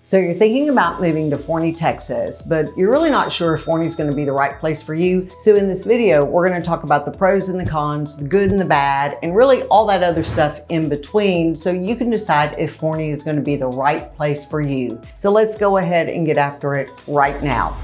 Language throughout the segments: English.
So you're thinking about moving to Forney, Texas, but you're really not sure if Forney is going to be the right place for you. So in this video, we're going to talk about the pros and the cons, the good and the bad, and really all that other stuff in between so you can decide if Forney is going to be the right place for you. So let's go ahead and get after it right now.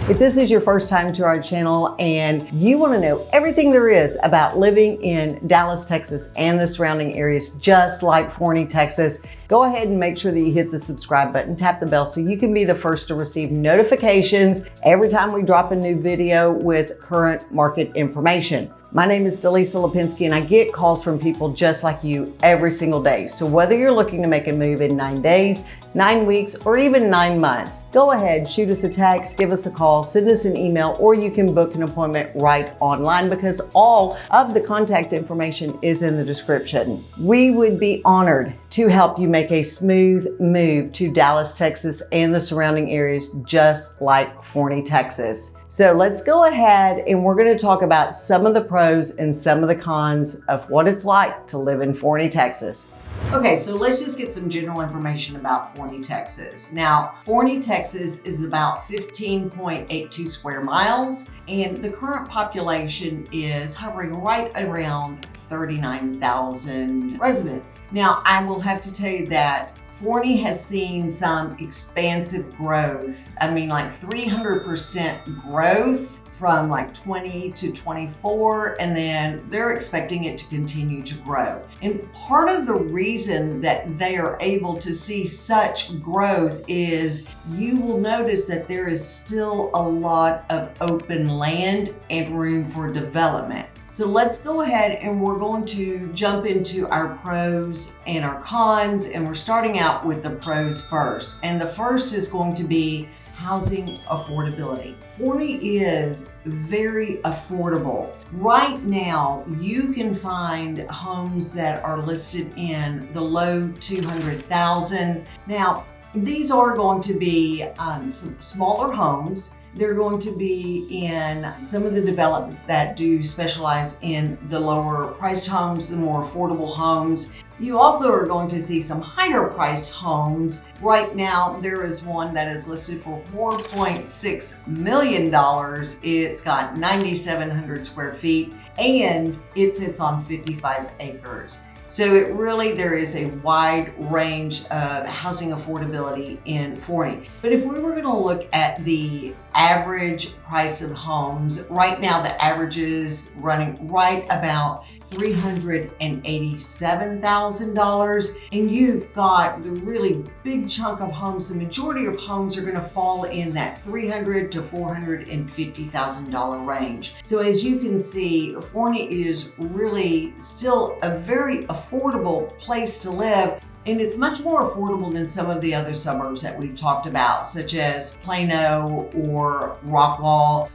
If this is your first time to our channel and you want to know everything there is about living in Dallas, Texas and the surrounding areas just like Forney, Texas, go ahead and make sure that you hit the subscribe button, tap the bell so you can be the first to receive notifications every time we drop a new video with current market information. My name is Delisa Lipinski and I get calls from people just like you every single day. So whether you're looking to make a move in 9 days, 9 weeks, or even 9 months, go ahead, shoot us a text, give us a call, send us an email, or you can book an appointment right online because all of the contact information is in the description. We would be honored to help you make a smooth move to Dallas, Texas and the surrounding areas just like Forney, Texas. So let's go ahead and we're going to talk about some of the pros and some of the cons of what it's like to live in Forney, Texas. Okay, so let's just get some general information about Forney, Texas. Now, Forney, Texas is about 15.82 square miles, and the current population is hovering right around 39,000 residents. Now, I will have to tell you that Forney has seen some expansive growth. I mean, like 300% growth from like 20 to 24, and then they're expecting it to continue to grow. And part of the reason that they are able to see such growth is you will notice that there is still a lot of open land and room for development. So let's go ahead and we're going to jump into our pros and our cons, and we're starting out with the pros first. And the first is going to be housing affordability. Forney is very affordable. Right now, you can find homes that are listed in the low 200,000. Now, these are going to be some smaller homes. They're going to be in some of the developments that do specialize in the lower priced homes, the more affordable homes. You also are going to see some higher priced homes. Right now, there is one that is listed for $4.6 million. It's got 9,700 square feet and it sits on 55 acres. So there is a wide range of housing affordability in Forney. But if we were going to look at the average price of homes, right now the average is running right about $387,000, and you've got the really big chunk of homes. The majority of homes are going to fall in that $300,000 to $450,000 range. So as you can see, Forney is really still a very affordable place to live. And it's much more affordable than some of the other suburbs that we've talked about, such as Plano or Rockwall,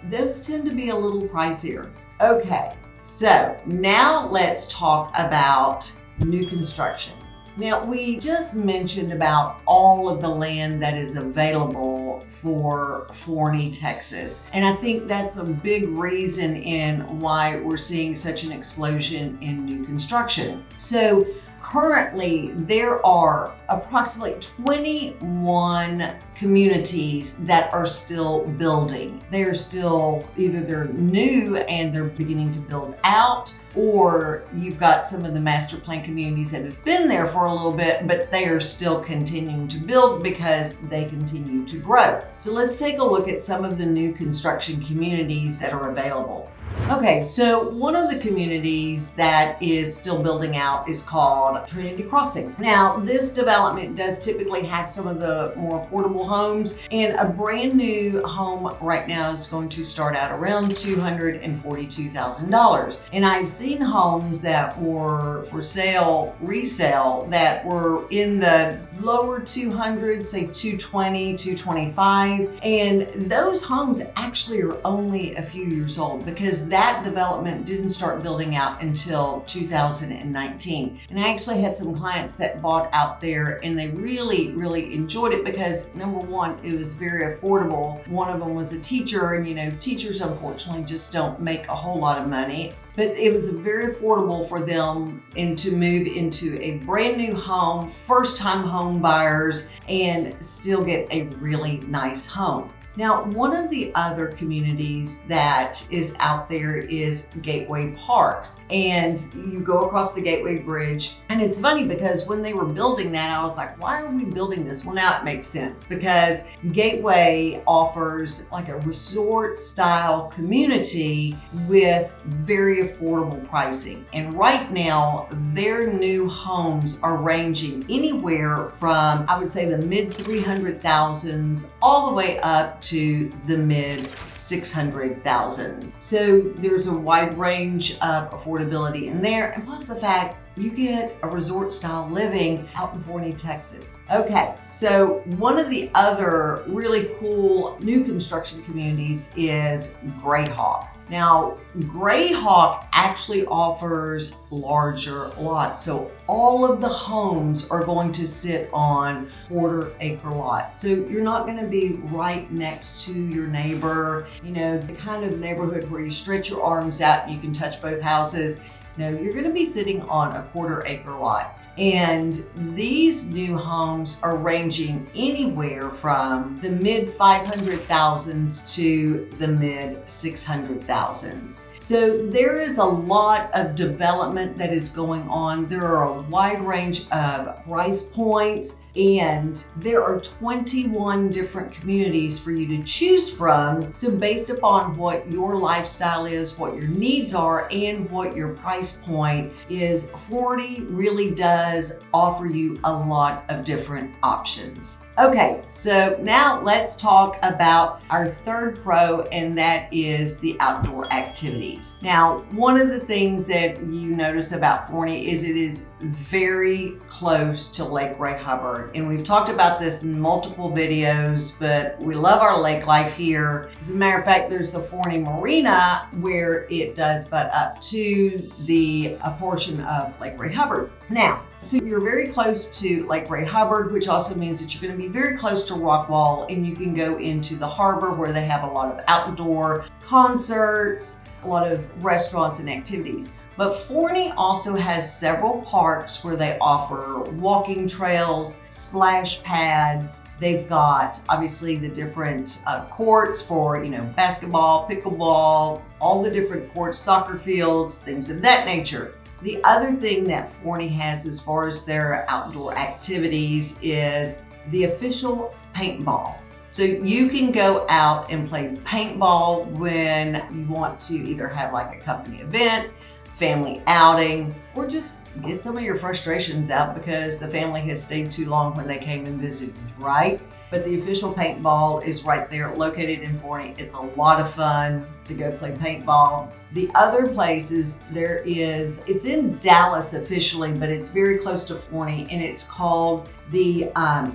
those tend to be a little pricier. Okay, so now let's talk about new construction. Now, we just mentioned about all of the land that is available for Forney, Texas. And I think that's a big reason in why we're seeing such an explosion in new construction. So currently, there are approximately 21 communities that are still building. They're still they're new and they're beginning to build out, or you've got some of the master plan communities that have been there for a little bit, but they are still continuing to build because they continue to grow. So let's take a look at some of the new construction communities that are available. Okay, so one of the communities that is still building out is called Trinity Crossing. Now, this development does typically have some of the more affordable homes, and a brand new home right now is going to start out around $242,000. And I've seen homes that were for sale, resale, that were in the lower 200s, say 220, 225. And those homes actually are only a few years old because that development didn't start building out until 2019. And I actually had some clients that bought out there and they really, really enjoyed it because number one, it was very affordable. One of them was a teacher, and teachers unfortunately just don't make a whole lot of money. But it was very affordable for them and to move into a brand new home, first time home buyers, and still get a really nice home. Now, one of the other communities that is out there is Gateway Parks. And you go across the Gateway Bridge. And it's funny because when they were building that, I was like, why are we building this? Well, now it makes sense because Gateway offers like a resort style community with very affordable pricing. And right now, their new homes are ranging anywhere from, I would say, the mid 300,000s all the way up to the mid 600,000. So there's a wide range of affordability in there, and plus the fact you get a resort style living out in Forney, Texas. Okay, so one of the other really cool new construction communities is Greyhawk. Now, Greyhawk actually offers larger lots. So all of the homes are going to sit on quarter-acre lots. So you're not going to be right next to your neighbor, the kind of neighborhood where you stretch your arms out and you can touch both houses. No, you're going to be sitting on a quarter-acre lot. And these new homes are ranging anywhere from the mid 500,000s to the mid 600,000s. So there is a lot of development that is going on. There are a wide range of price points, and there are 21 different communities for you to choose from. So based upon what your lifestyle is, what your needs are, and what your price point is, Forney really does offer you a lot of different options. Okay, so now let's talk about our third pro, and that is the outdoor activities. Now, one of the things that you notice about Forney is it is very close to Lake Ray Hubbard. And we've talked about this in multiple videos, but we love our lake life here. As a matter of fact, there's the Forney Marina where it does butt up to a portion of Lake Ray Hubbard. Now, so you're very close to Lake Ray Hubbard, which also means that you're going to be very close to Rockwall, and you can go into the harbor where they have a lot of outdoor concerts, a lot of restaurants and activities. But Forney also has several parks where they offer walking trails, splash pads. They've got obviously the different courts for, basketball, pickleball, all the different courts, soccer fields, things of that nature. The other thing that Forney has as far as their outdoor activities is the official paintball. So you can go out and play paintball when you want to either have like a company event, family outing, or just get some of your frustrations out because the family has stayed too long when they came and visited, right? But the official paintball is right there located in Forney. It's a lot of fun to go play paintball. The other places it's in Dallas officially, but it's very close to Forney, and it's called the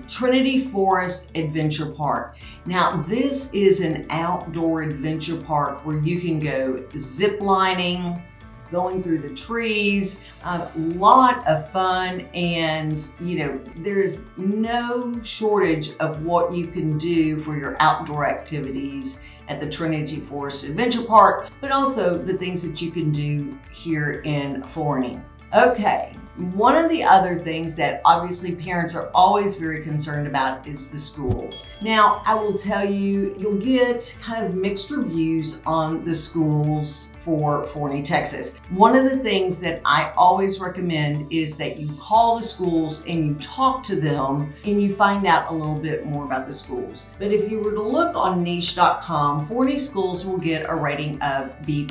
Trinity Forest Adventure Park. Now, this is an outdoor adventure park where you can go zip lining, going through the trees, a lot of fun, and there's no shortage of what you can do for your outdoor activities at the Trinity Forest Adventure Park, but also the things that you can do here in Forney. Okay, one of the other things that obviously parents are always very concerned about is the schools. Now, I will tell you, you'll get kind of mixed reviews on the schools for Forney, Texas. One of the things that I always recommend is that you call the schools and you talk to them and you find out a little bit more about the schools. But if you were to look on niche.com, Forney schools will get a rating of B+.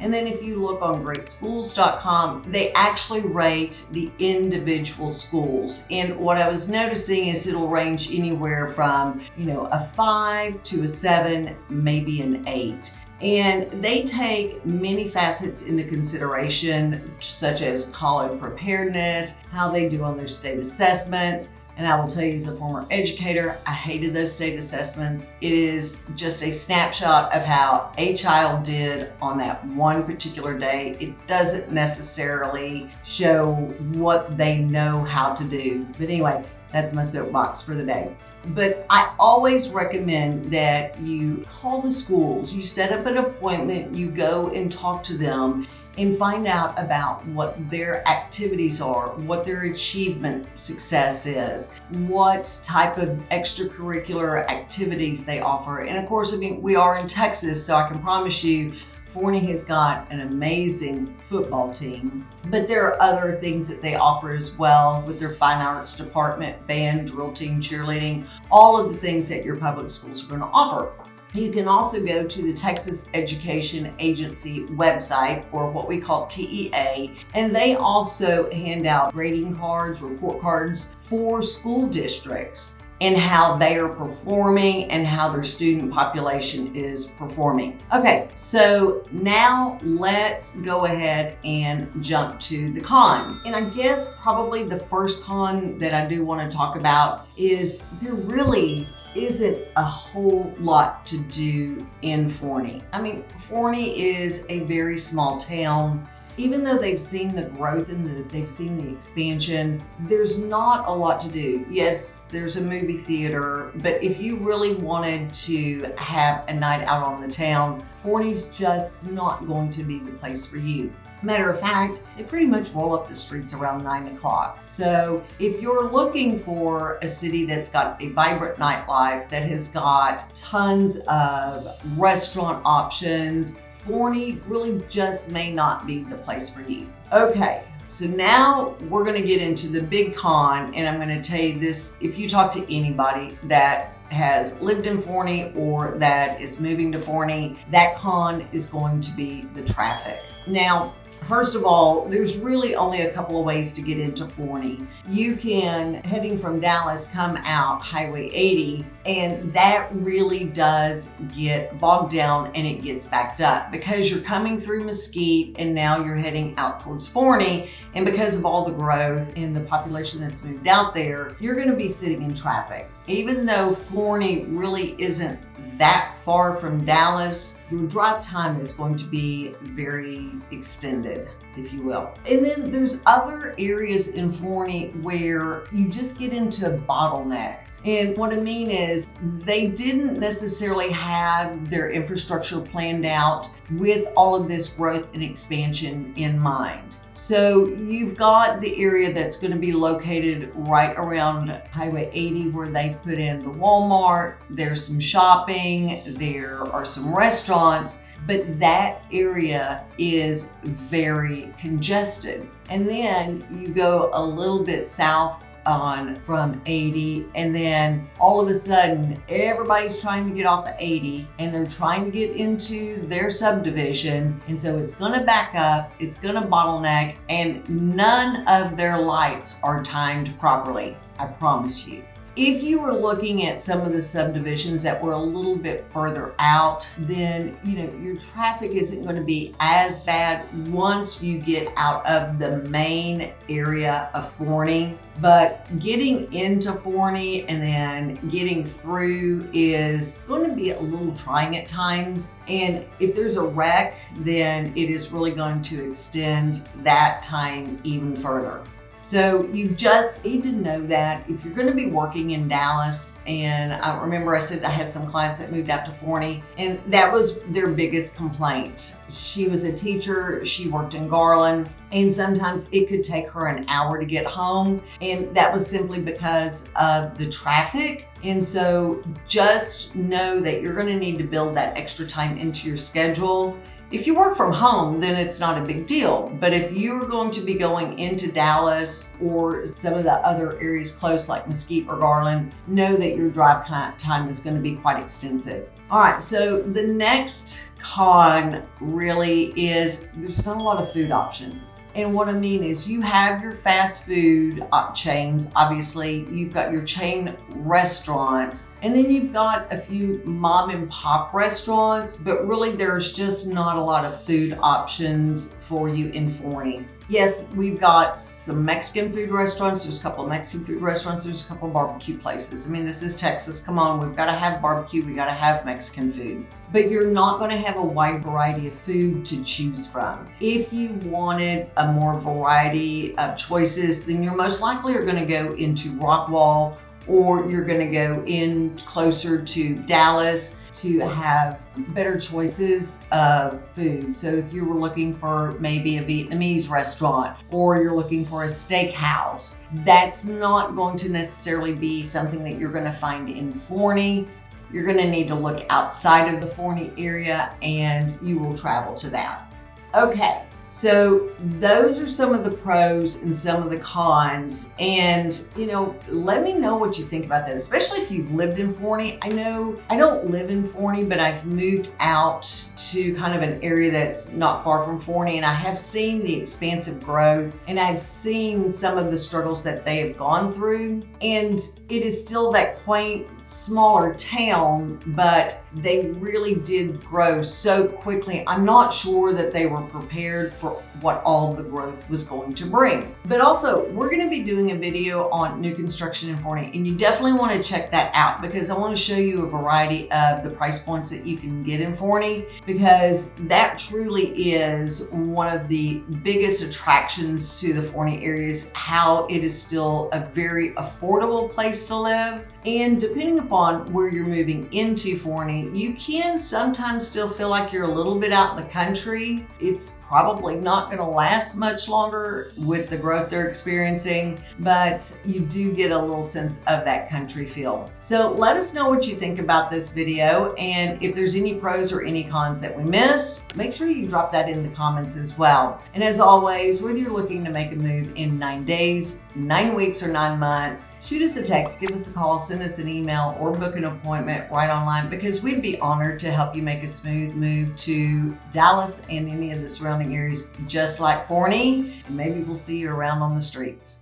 And then if you look on greatschools.com, they actually rate the individual schools. And what I was noticing is it'll range anywhere from, a 5 to a 7, maybe an 8. And they take many facets into consideration, such as college preparedness, how they do on their state assessments, And I will tell you, as a former educator, I hated those state assessments. It is just a snapshot of how a child did on that one particular day. It doesn't necessarily show what they know how to do. But anyway, that's my soapbox for the day. But I always recommend that you call the schools, you set up an appointment, you go and talk to them and find out about what their activities are, what their achievement success is, what type of extracurricular activities they offer. And of course, I mean, we are in Texas, so I can promise you, Forney has got an amazing football team, but there are other things that they offer as well with their fine arts department, band, drill team, cheerleading, all of the things that your public schools are going to offer. You can also go to the Texas Education Agency website, or what we call TEA, and they also hand out grading cards, report cards for school districts and how they are performing and how their student population is performing. Okay, so now let's go ahead and jump to the cons. And I guess probably the first con that I do want to talk about is there really isn't a whole lot to do in Forney. I mean, Forney is a very small town. Even though they've seen the growth and they've seen the expansion, there's not a lot to do. Yes, there's a movie theater, but if you really wanted to have a night out on the town, Forney's just not going to be the place for you. Matter of fact, they pretty much roll up the streets around 9 o'clock. So if you're looking for a city that's got a vibrant nightlife, that has got tons of restaurant options, Forney really just may not be the place for you. Okay, so now we're gonna get into the big con, and I'm gonna tell you this, if you talk to anybody that has lived in Forney or that is moving to Forney, that con is going to be the traffic. Now, first of all, there's really only a couple of ways to get into Forney. You can, heading from Dallas, come out Highway 80, and that really does get bogged down and it gets backed up because you're coming through Mesquite and now you're heading out towards Forney, and because of all the growth and the population that's moved out there, you're gonna be sitting in traffic. Even though Forney really isn't that far from Dallas, your drive time is going to be very extended, if you will. And then there's other areas in Forney where you just get into a bottleneck. And what I mean is they didn't necessarily have their infrastructure planned out with all of this growth and expansion in mind. So you've got the area that's going to be located right around Highway 80 where they've put in the Walmart, there's some shopping, there are some restaurants, but that area is very congested. And then you go a little bit south from 80, and then all of a sudden everybody's trying to get off the 80 and they're trying to get into their subdivision, and so it's going to back up, it's going to bottleneck, and none of their lights are timed properly, I promise you. If you were looking at some of the subdivisions that were a little bit further out, then your traffic isn't going to be as bad once you get out of the main area of Forney. But getting into Forney and then getting through is going to be a little trying at times. And if there's a wreck, then it is really going to extend that time even further. So you just need to know that if you're going to be working in Dallas, and I remember I said I had some clients that moved out to Forney, and that was their biggest complaint. She was a teacher, she worked in Garland, and sometimes it could take her an hour to get home, and that was simply because of the traffic. And so just know that you're going to need to build that extra time into your schedule. If you work from home, then it's not a big deal. But if you're going to be going into Dallas or some of the other areas close like Mesquite or Garland, know that your drive time is going to be quite extensive. All right, so the next con really is there's not a lot of food options. And what I mean is you have your fast food chains, obviously, you've got your chain restaurants, and then you've got a few mom and pop restaurants, but really there's just not a lot of food options for you in Forney. Yes, we've got some Mexican food restaurants. There's a couple of Mexican food restaurants. There's a couple of barbecue places. I mean, this is Texas. Come on, we've got to have barbecue. We got to have Mexican food. But you're not going to have a wide variety of food to choose from. If you wanted a more variety of choices, then you're most likely are going to go into Rockwall, or you're going to go in closer to Dallas to have better choices of food. So if you were looking for maybe a Vietnamese restaurant, or you're looking for a steakhouse, that's not going to necessarily be something that you're going to find in Forney. You're going to need to look outside of the Forney area, and you will travel to that. Okay. So those are some of the pros and some of the cons. And, let me know what you think about that, especially if you've lived in Forney. I know I don't live in Forney, but I've moved out to kind of an area that's not far from Forney, and I have seen the expansive growth, and I've seen some of the struggles that they have gone through. And it is still that quaint, smaller town, but they really did grow so quickly. I'm not sure that they were prepared for what all the growth was going to bring. But also, we're going to be doing a video on new construction in Forney, and you definitely want to check that out, because I want to show you a variety of the price points that you can get in Forney, because that truly is one of the biggest attractions to the Forney area, is how it is still a very affordable place to live. And depending upon where you're moving into Forney, you can sometimes still feel like you're a little bit out in the country. It's probably not going to last much longer with the growth they're experiencing, but you do get a little sense of that country feel. So let us know what you think about this video, and if there's any pros or any cons that we missed, make sure you drop that in the comments as well. And as always, whether you're looking to make a move in 9 days, 9 weeks, or 9 months, shoot us a text, give us a call, send us an email, or book an appointment right online, because we'd be honored to help you make a smooth move to Dallas and any of the surrounding areas, just like Forney. And maybe we'll see you around on the streets.